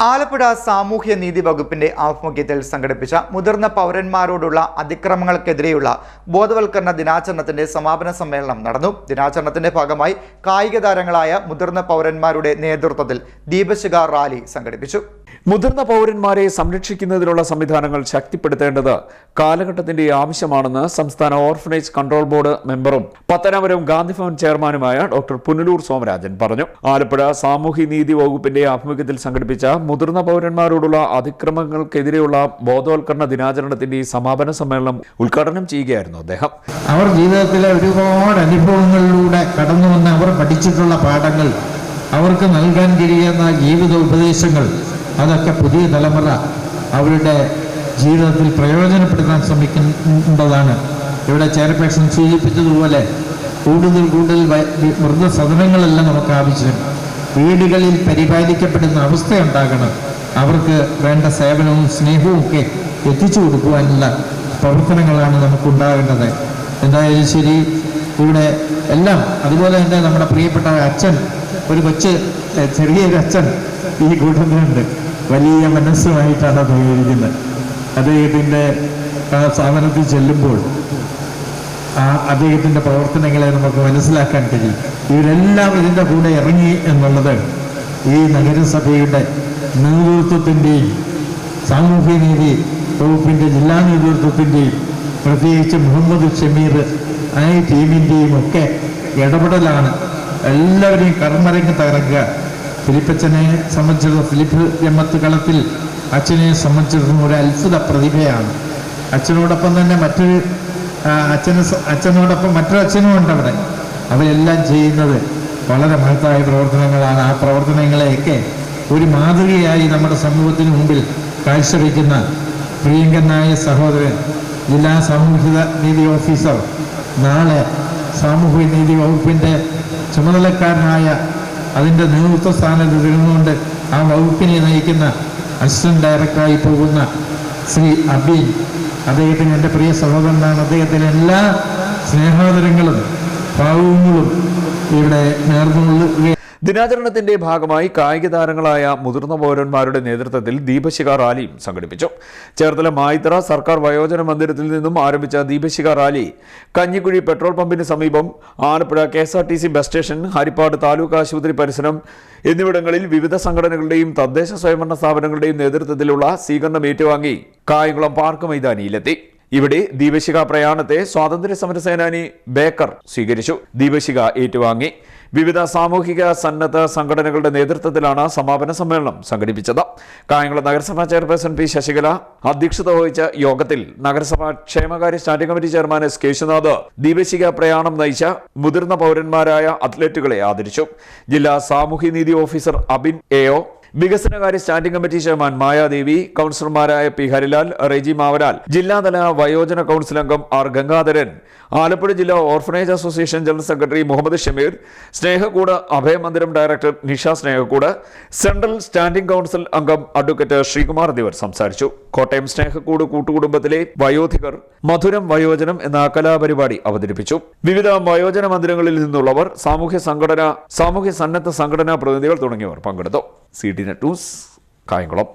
ആലപ്പുഴ സാമൂഹ്യ നീതി വകുപ്പിന്റെ ആഭിമുഖ്യത്തിൽ സംഘടിപ്പിച്ച മുതിർന്ന പൗരന്മാരോടുള്ള അതിക്രമങ്ങൾക്കെതിരെയുള്ള ബോധവൽക്കരണ ദിനാചരണത്തിന്റെ സമാപന സമ്മേളനം നടന്നു. ദിനാചരണത്തിന്റെ ഭാഗമായി കായിക താരങ്ങളായ മുതിർന്ന പൗരന്മാരുടെ നേതൃത്വത്തിൽ ദീപശിഖ റാലി സംഘടിപ്പിച്ചു. മുതിർന്ന പൗരന്മാരെ സംരക്ഷിക്കുന്നതിനുള്ള സംവിധാനങ്ങൾ ശക്തിപ്പെടുത്തേണ്ടത് കാലഘട്ടത്തിന്റെ ആവശ്യമാണെന്ന് സംസ്ഥാന ഓർഫനേജ് കൺട്രോൾ ബോർഡ് മെമ്പറും പത്തനാപുരം ഗാന്ധിഭവൻ ചെയർമാനുമായ ഡോക്ടർ പുനലൂർ സോമരാജൻ പറഞ്ഞു. ആലപ്പുഴ സാമൂഹ്യ നീതി വകുപ്പിന്റെ ആഭിമുഖ്യത്തിൽ സംഘടിപ്പിച്ച മുതിർന്ന പൗരന്മാരോടുള്ള അതിക്രമങ്ങൾക്കെതിരെയുള്ള ബോധവൽക്കരണ ദിനാചരണത്തിന്റെ സമാപന സമ്മേളനം ഉദ്ഘാടനം ചെയ്യുകയായിരുന്നു അദ്ദേഹം. അവർ ജീവിതത്തിലെ ഒരുപാട് അനുഭവങ്ങളിലൂടെ കടന്നു വന്ന് അവർ പഠിച്ചിട്ടുള്ള പാഠങ്ങൾ, അവർക്ക് നൽകാൻ കഴിയുന്ന ജീവിത ഉപദേശങ്ങൾ, അതൊക്കെ പുതിയ തലമുറ അവരുടെ ജീവിതത്തിൽ പ്രയോജനപ്പെടുത്താൻ ശ്രമിക്കേണ്ടതാണ്. ഇവിടെ ചെയർപേഴ്സൺ സൂചിപ്പിച്ചതുപോലെ കൂടുതൽ വൃദ്ധസദനങ്ങളല്ല നമുക്ക് ആവശ്യം. വീടുകളിൽ പരിപാലിക്കപ്പെടുന്ന അവസ്ഥയുണ്ടാകണം. അവർക്ക് വേണ്ട സേവനവും സ്നേഹവും ഒക്കെ എത്തിച്ചു കൊടുക്കുവാനുള്ള പ്രവർത്തനങ്ങളാണ് നമുക്കുണ്ടാകേണ്ടത്. എന്തായാലും ശരി, ഇവിടെ എല്ലാം അതുപോലെ തന്നെ നമ്മുടെ പ്രിയപ്പെട്ട അച്ഛൻ, ഒരു ചെറിയൊരു അച്ഛൻ ഈ കൂട്ടത്തിലുണ്ട്. വലിയ മനസ്സുമായിട്ടാണ് ഉപയോഗിക്കുന്നത്. അദ്ദേഹത്തിൻ്റെ സ്ഥാപനത്തിൽ ചെല്ലുമ്പോൾ അദ്ദേഹത്തിൻ്റെ പ്രവർത്തനങ്ങളെ നമുക്ക് മനസ്സിലാക്കാൻ കഴിയും. ഇവരെല്ലാം ഇതിൻ്റെ കൂടെ ഇറങ്ങി എന്നുള്ളത് ഈ നഗരസഭയുടെ നേതൃത്വത്തിൻ്റെയും സാമൂഹ്യനീതി വകുപ്പിൻ്റെ ജില്ലാ നേതൃത്വത്തിൻ്റെയും പ്രത്യേകിച്ച് മുഹമ്മദ് ഷമീർ ആ ടീമിൻ്റെയും ഒക്കെ ഇടപെടലാണ്. എല്ലാവരെയും കർമ്മരംഗത്ത് ഇറങ്ങുക. ഫിലിപ്പച്ചനെ സംബന്ധിച്ചിടത്തോളം, ഫിലിപ്പ് രമത്ത് കളത്തിൽ അച്ഛനെ സംബന്ധിച്ചിടത്തോളം ഒരു അത്ഭുത പ്രതിഭയാണ്. അച്ഛനോടൊപ്പം തന്നെ അച്ഛനോടൊപ്പം മറ്റൊരു അച്ഛനും ഉണ്ട് അവിടെ. അവരെല്ലാം ചെയ്യുന്നത് വളരെ മഹത്തായ പ്രവർത്തനങ്ങളാണ്. ആ പ്രവർത്തനങ്ങളെയൊക്കെ ഒരു മാതൃകയായി നമ്മുടെ സമൂഹത്തിന് മുമ്പിൽ കാഴ്ചവെക്കുന്ന പ്രിയങ്കനായ സഹോദരൻ ജില്ലാ സാമൂഹിക നീതി ഓഫീസർ, നാളെ സാമൂഹ്യ നീതി വകുപ്പിൻ്റെ ചുമതലക്കാരനായ അതിൻ്റെ നേതൃത്വ സ്ഥാനത്ത് ഇരുന്നുകൊണ്ട് ആ വകുപ്പിനെ നയിക്കുന്ന അസിസ്റ്റന്റ് ഡയറക്ടറായി പോകുന്ന ശ്രീ അബീൻ, അദ്ദേഹത്തിന് എൻ്റെ പ്രിയ സഹോദരനാണ്. അദ്ദേഹത്തിന് എല്ലാ സ്നേഹാദരങ്ങളും ഭാവങ്ങളും ഇവിടെ നേർന്നു. ദിനാചരണത്തിന്റെ ഭാഗമായി കായിക താരങ്ങളായ മുതിർന്ന പൗരന്മാരുടെ നേതൃത്വത്തിൽ ദീപശിഖ റാലിയും സംഘടിപ്പിച്ചു. ചേർത്തല മായിത്തറ സർക്കാർ വയോജന മന്ദിരത്തിൽ നിന്നും ആരംഭിച്ച ദീപശിഖ റാലി കഞ്ഞിക്കുഴി പെട്രോൾ പമ്പിന് സമീപം, Alappuzha KSRTC bus station, Harippad taluk ആശുപത്രി പരിസരം എന്നിവിടങ്ങളിൽ വിവിധ സംഘടനകളുടെയും തദ്ദേശ സ്വയംഭരണ സ്ഥാപനങ്ങളുടെയും നേതൃത്വത്തിലുള്ള സ്വീകരണം ഏറ്റുവാങ്ങി കായംകുളം പാർക്ക് മൈതാനിയിലെത്തി. ഇവിടെ ദീപശിഖ പ്രയാണത്തെ സ്വാതന്ത്ര്യ സമര സേനാനി ബേക്കർ സ്വീകരിച്ചു. ദീപശിഖ ഏറ്റുവാങ്ങി. വിവിധ സാമൂഹിക സന്നദ്ധ സംഘടനകളുടെ നേതൃത്വത്തിലാണ് സമാപന സമ്മേളനം സംഘടിപ്പിച്ചത്. കായംകുളം നഗരസഭാ ചെയർപേഴ്സൺ P. ശശികല അധ്യക്ഷത വഹിച്ച യോഗത്തിൽ നഗരസഭാ ക്ഷേമകാര്യ standing committee chairman S. Keshunath ദീപശിഖ പ്രയാണം നയിച്ച മുതിർന്ന പൗരന്മാരായ അത്ലറ്റുകളെ ആദരിച്ചു. ജില്ലാ സാമൂഹ്യനീതി ഓഫീസർ അബിൻ AO, വികസനകാര്യ സ്റ്റാൻഡിംഗ് കമ്മിറ്റി ചെയർമാൻ മായാദേവി, കൌൺസിലർമാരായ P. ഹരിലാൽ, റെജി മാവലാൽ, ജില്ലാതല വയോജന കൌൺസിൽ അംഗം R. ഗംഗാധരൻ, ആലപ്പുഴ ജില്ലാ orphanage association general secretary Muhammad Shameer, Snehakkoodu അഭയമന്ദിരം director Nisha Snehakkoodu, central standing council അംഗം അഡ്വക്കേറ്റ് ശ്രീകുമാർ എന്നിവർ സംസാരിച്ചു. കോട്ടയം സ്നേഹക്കൂട് കൂട്ടുകുടുംബത്തിലെ വയോധികർ മധുരം വയോജനം എന്ന കലാപരിപാടി അവതരിപ്പിച്ചു. വിവിധ വയോജന മന്ദിരങ്ങളിൽ നിന്നുള്ളവർ, സാമൂഹ്യ സന്നദ്ധ സംഘടനാ പ്രതിനിധികൾ തുടങ്ങിയവർ പങ്കെടുത്തു. CT News, Kayamkulam.